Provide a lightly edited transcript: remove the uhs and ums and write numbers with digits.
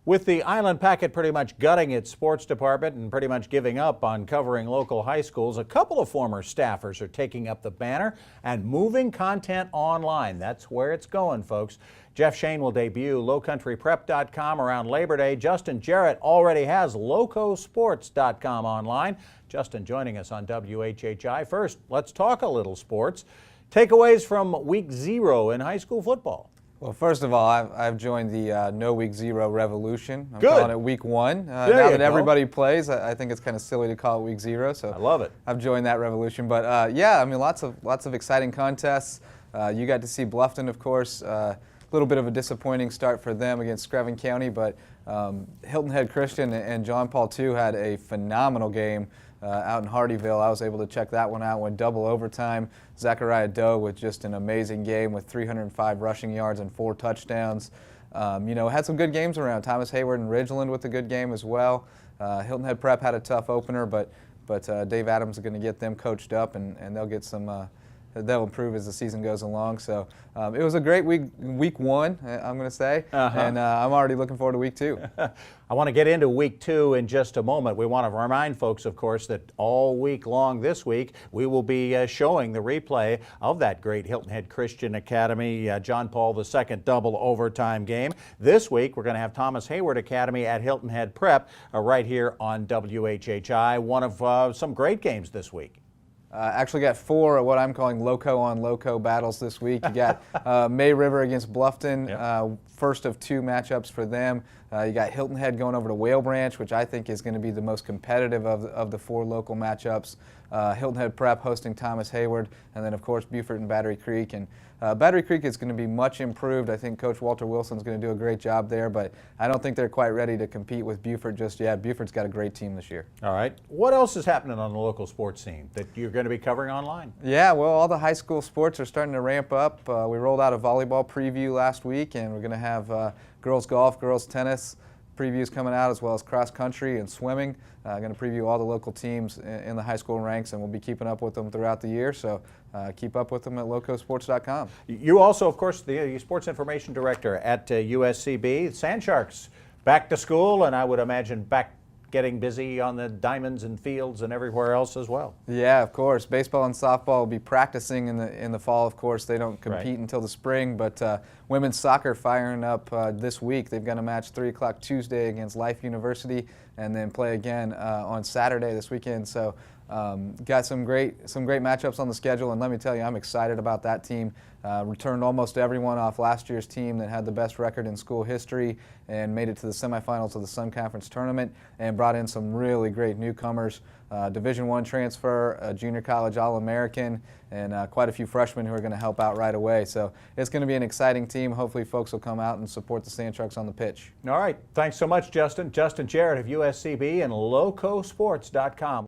With the Island Packet pretty much gutting its sports department and pretty much giving up on covering local high schools, a couple of former staffers are taking up the banner and moving content online. That's where it's going, folks. Jeff Shane will debut lowcountryprep.com around Labor Day. Justin Jarrett already has LowCoSports.com online. Justin joining us on WHHI. First, let's talk a little sports. Takeaways from week 0 in high school football. Well, first of all, I've joined the no week 0 revolution. I'm Good. calling it week 1. Now that everybody plays, I think it's kind of silly to call it week 0. So I love it. I've joined that revolution. But yeah, I mean, lots of exciting contests. You got to see Bluffton, of course. A little bit of a disappointing start for them against Screven County, but Hilton Head Christian and John Paul II had a phenomenal game out in Hardyville. I was able to check that one out. Went double overtime. Zachariah Doe with just an amazing game with 305 rushing yards and 4 touchdowns. You know, had some good games around. Thomas Hayward and Ridgeland with a good game as well. Hilton Head Prep had a tough opener, but Dave Adams is going to get them coached up, and they'll get some. They'll improve as the season goes along. So it was a great week 1, I'm going to say, and I'm already looking forward to week 2. I want to get into week 2 in just a moment. We want to remind folks, of course, that all week long this week we will be showing the replay of that great Hilton Head Christian Academy John Paul II double overtime game. This week we're going to have Thomas Hayward Academy at Hilton Head Prep right here on WHHI. One of some great games this week. Actually got 4 of what I'm calling loco on loco battles this week. You got May River against Bluffton, first of 2 matchups for them. You got Hilton Head going over to Whale Branch, which I think is going to be the most competitive of the 4 local matchups. Hilton Head Prep hosting Thomas Hayward, and then of course Beaufort and Battery Creek. And Battery Creek is going to be much improved. I think Coach Walter Wilson's going to do a great job there, but I don't think they're quite ready to compete with Beaufort just yet. Beaufort's got a great team this year. All right. What else is happening on the local sports scene that you're going to be covering online? Yeah, well, all the high school sports are starting to ramp up. We rolled out a volleyball preview last week, and we're going to have girls golf, girls tennis previews coming out, as well as cross country and swimming. Going to preview all the local teams in the high school ranks, and we'll be keeping up with them throughout the year. So keep up with them at LowCoSports.com. You also, of course, the sports information director at USCB. Sand Sharks back to school, and I would imagine back getting busy on the diamonds and fields and everywhere else as well. Yeah, of course. Baseball and softball will be practicing in the fall. Of course, they don't compete until the spring, but women's soccer firing up this week. They've got a match 3 o'clock Tuesday against Life University, and then play again on Saturday this weekend. So got some great matchups on the schedule, and let me tell you, I'm excited about that team. Returned almost everyone off last year's team that had the best record in school history and made it to the semifinals of the Sun Conference tournament, and brought in some really great newcomers. Division I transfer, a junior college All-American, and quite a few freshmen who are going to help out right away. So it's going to be an exciting team. Hopefully folks will come out and support the Sand Sharks on the pitch. All right. Thanks so much, Justin. Justin Jarrett of USCB and LowCoSports.com.